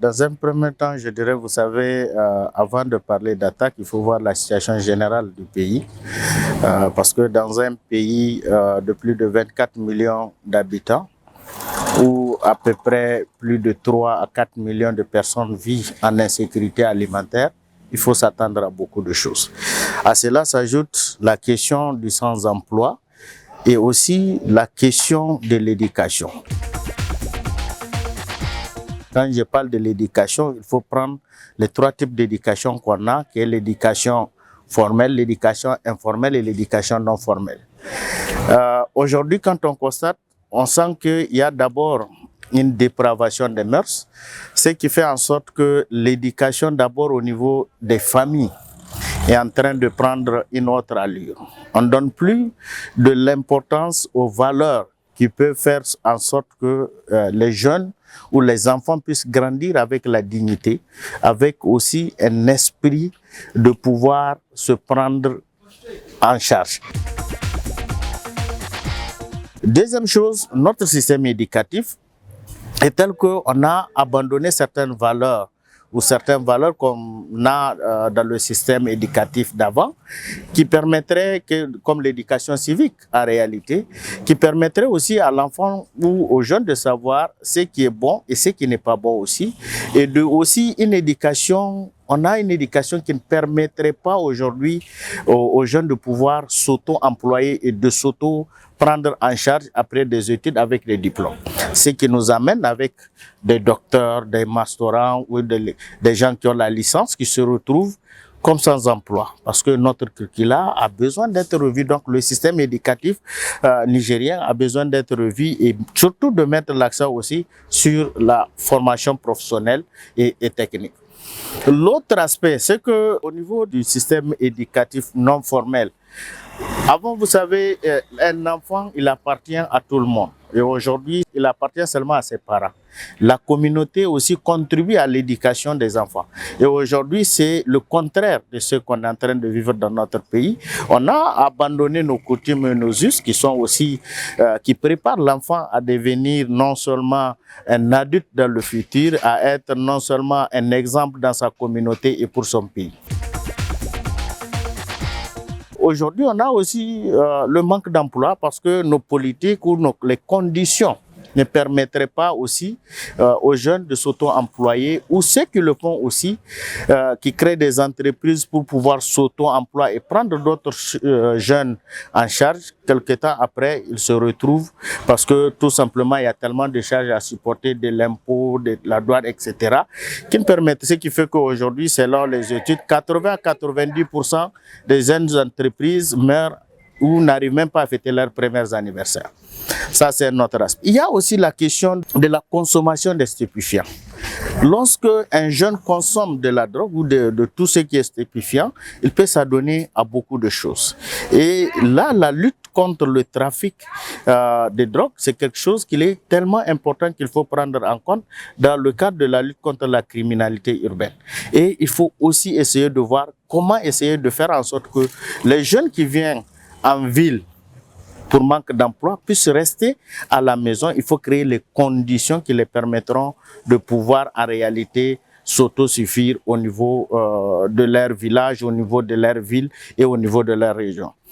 Dans un premier temps, je dirais, vous savez, avant de parler d'attaque, il faut voir la situation générale du pays. Parce que dans un pays de plus de 24 millions d'habitants, où à peu près plus de 3 à 4 millions de personnes vivent en insécurité alimentaire, il faut s'attendre à beaucoup de choses. À cela s'ajoute la question du sans-emploi et aussi la question de l'éducation. Quand je parle de l'éducation, il faut prendre les trois types d'éducation qu'on a, qui est l'éducation formelle, l'éducation informelle et l'éducation non formelle. Aujourd'hui, quand on constate, on sent qu'il y a d'abord une dépravation des mœurs, ce qui fait en sorte que l'éducation d'abord au niveau des familles est en train de prendre une autre allure. On ne donne plus de l'importance aux valeurs qui peuvent faire en sorte que les jeunes ou les enfants puissent grandir avec la dignité, avec aussi un esprit de pouvoir se prendre en charge. Deuxième chose, notre système éducatif est tel qu'on a abandonné certaines valeurs ou certaines valeurs qu'on a dans le système éducatif d'avant, qui permettraient, comme l'éducation civique en réalité, qui permettrait aussi à l'enfant ou aux jeunes de savoir ce qui est bon et ce qui n'est pas bon aussi, et de aussi une éducation. On a une éducation qui ne permettrait pas aujourd'hui aux jeunes de pouvoir s'auto-employer et de s'auto-prendre en charge après des études avec des diplômes. Ce qui nous amène avec des docteurs, des masterants ou des gens qui ont la licence qui se retrouvent comme sans emploi. Parce que notre curricula a besoin d'être revu. Donc le système éducatif nigérien a besoin d'être revu et surtout de mettre l'accent aussi sur la formation professionnelle et technique. L'autre aspect, c'est qu'au niveau du système éducatif non formel, avant, vous savez, un enfant, il appartient à tout le monde. Et aujourd'hui, il appartient seulement à ses parents. La communauté aussi contribue à l'éducation des enfants. Et aujourd'hui, c'est le contraire de ce qu'on est en train de vivre dans notre pays. On a abandonné nos coutumes et nos us qui sont aussi, qui préparent l'enfant à devenir non seulement un adulte dans le futur, à être non seulement un exemple dans sa communauté et pour son pays. Aujourd'hui, on a aussi le manque d'emploi parce que nos politiques ou les conditions ne permettraient pas aussi aux jeunes de s'auto-employer ou ceux qui le font aussi, qui créent des entreprises pour pouvoir s'auto-employer et prendre d'autres jeunes en charge. Quelque temps après, ils se retrouvent parce que tout simplement, il y a tellement de charges à supporter, de l'impôt, de la douane, etc., qui ne permettent, ce qui fait qu'aujourd'hui, selon les études, 80 à 90% des jeunes entreprises meurent ou n'arrivent même pas à fêter leurs premiers anniversaires. Ça, c'est notre aspect. Il y a aussi la question de la consommation des stupéfiants. Lorsque un jeune consomme de la drogue ou de tout ce qui est stupéfiant, il peut s'adonner à beaucoup de choses. Et là, la lutte contre le trafic de drogue, c'est quelque chose qui est tellement important qu'il faut prendre en compte dans le cadre de la lutte contre la criminalité urbaine. Et il faut aussi essayer de voir comment essayer de faire en sorte que les jeunes qui viennent en ville pour manque d'emploi puissent rester à la maison. Il faut créer les conditions qui les permettront de pouvoir en réalité s'autosuffire au niveau de leur village, au niveau de leur ville et au niveau de leur région.